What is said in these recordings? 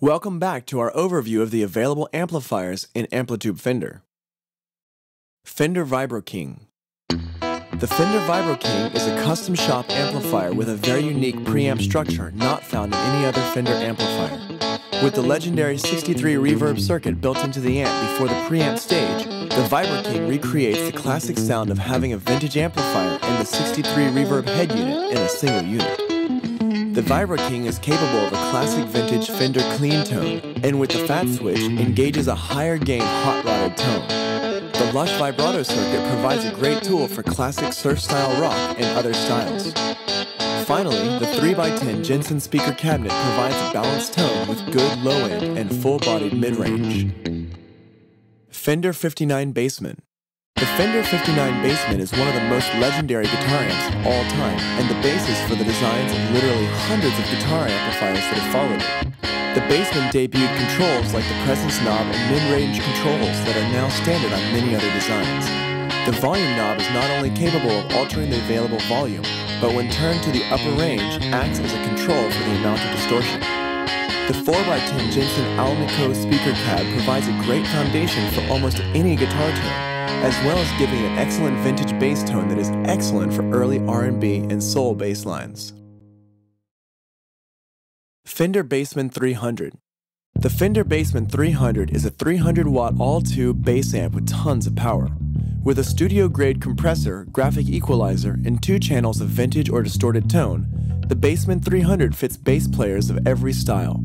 Welcome back to our overview of the available amplifiers in Amplitube Fender. Fender Vibro-King. The Fender Vibro-King is a custom shop amplifier with a very unique preamp structure not found in any other Fender amplifier. With the legendary 63 reverb circuit built into the amp before the preamp stage, the Vibro-King recreates the classic sound of having a vintage amplifier and the 63 reverb head unit in a single unit. The Vibro-King is capable of a classic vintage Fender clean tone, and with the fat switch, engages a higher gain hot-rodded tone. The lush vibrato circuit provides a great tool for classic surf-style rock and other styles. Finally, the 3x10 Jensen speaker cabinet provides a balanced tone with good low-end and full-bodied mid-range. Fender 59 Bassman. The Fender 59 Bassman is one of the most legendary guitar amps of all time, and the basis for the designs of literally hundreds of guitar amplifiers that have followed it. The Bassman debuted controls like the presence knob and mid-range controls that are now standard on many other designs. The volume knob is not only capable of altering the available volume, but when turned to the upper range, acts as a control for the amount of distortion. The 4x10 Jensen Alnico speaker cab provides a great foundation for almost any guitar tone, as well as giving an excellent vintage bass tone that is excellent for early R&B and soul bass lines. Fender Bassman 300. The Fender Bassman 300 is a 300-watt all-tube bass amp with tons of power. With a studio-grade compressor, graphic equalizer, and 2 channels of vintage or distorted tone, the Bassman 300 fits bass players of every style.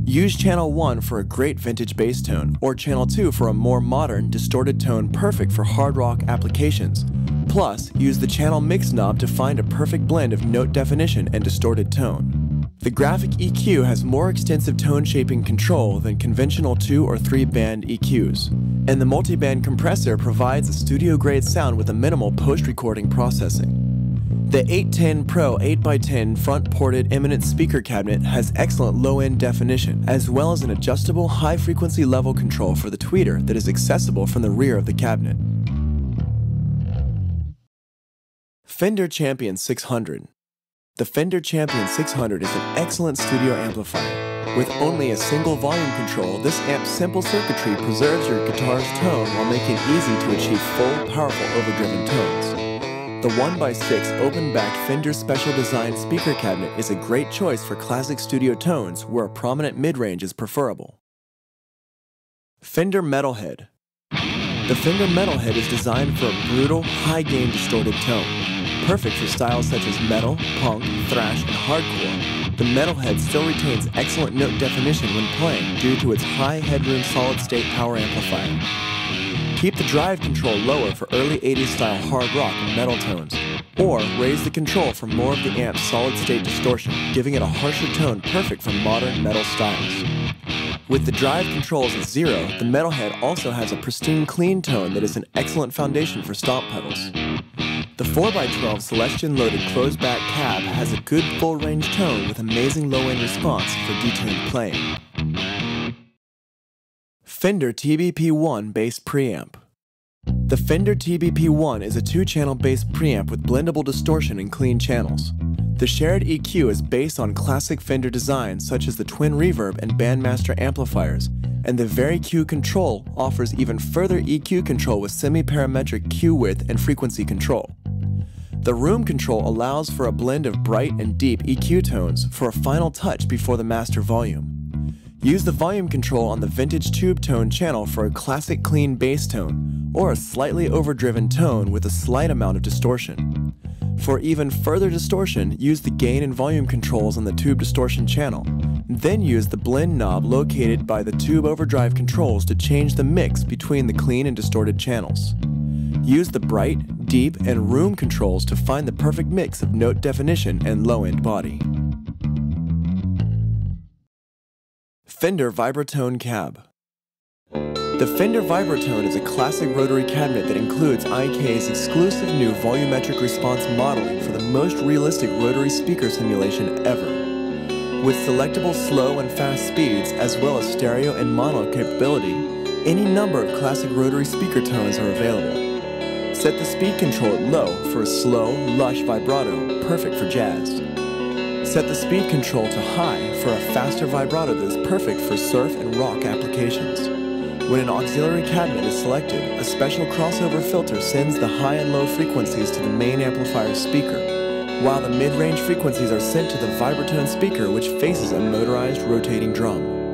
Use channel 1 for a great vintage bass tone, or channel 2 for a more modern, distorted tone perfect for hard rock applications. Plus, use the channel mix knob to find a perfect blend of note definition and distorted tone. The graphic EQ has more extensive tone shaping control than conventional 2 or 3 band EQs, and the multi-band compressor provides a studio-grade sound with a minimal post-recording processing. The 810 Pro 8x10 front-ported eminent speaker cabinet has excellent low-end definition, as well as an adjustable high-frequency level control for the tweeter that is accessible from the rear of the cabinet. Fender Champion 600. The Fender Champion 600 is an excellent studio amplifier. With only a single volume control, this amp's simple circuitry preserves your guitar's tone while making it easy to achieve full, powerful overdriven tones. The 1x6 open-backed Fender Special Design speaker cabinet is a great choice for classic studio tones where a prominent mid-range is preferable. Fender Metalhead. The Fender Metalhead is designed for a brutal, high-gain distorted tone. Perfect for styles such as metal, punk, thrash, and hardcore, the Metalhead still retains excellent note definition when playing due to its high headroom solid-state power amplifier. Keep the drive control lower for early 80s style hard rock and metal tones, or raise the control for more of the amp's solid-state distortion, giving it a harsher tone perfect for modern metal styles. With the drive controls at 0, the Metalhead also has a pristine clean tone that is an excellent foundation for stomp pedals. The 4x12 Celestion-loaded closed-back cab has a good full-range tone with amazing low-end response for detuned playing. Fender TBP-1 Bass Preamp. The Fender TBP-1 is a 2-channel bass preamp with blendable distortion and clean channels. The shared EQ is based on classic Fender designs such as the twin reverb and bandmaster amplifiers, and the VariQ control offers even further EQ control with semi-parametric Q width and frequency control. The room control allows for a blend of bright and deep EQ tones for a final touch before the master volume. Use the volume control on the vintage tube tone channel for a classic clean bass tone, or a slightly overdriven tone with a slight amount of distortion. For even further distortion, use the gain and volume controls on the tube distortion channel. Then use the blend knob located by the tube overdrive controls to change the mix between the clean and distorted channels. Use the bright, deep, and room controls to find the perfect mix of note definition and low-end body. Fender Vibro-Tone Cab. The Fender Vibro-Tone is a classic rotary cabinet that includes IK's exclusive new volumetric response modeling for the most realistic rotary speaker simulation ever. With selectable slow and fast speeds, as well as stereo and mono capability, any number of classic rotary speaker tones are available. Set the speed control at low for a slow, lush vibrato, perfect for jazz. Set the speed control to high for a faster vibrato that is perfect for surf and rock applications. When an auxiliary cabinet is selected, a special crossover filter sends the high and low frequencies to the main amplifier speaker, while the mid-range frequencies are sent to the Vibro-Tone speaker, which faces a motorized rotating drum.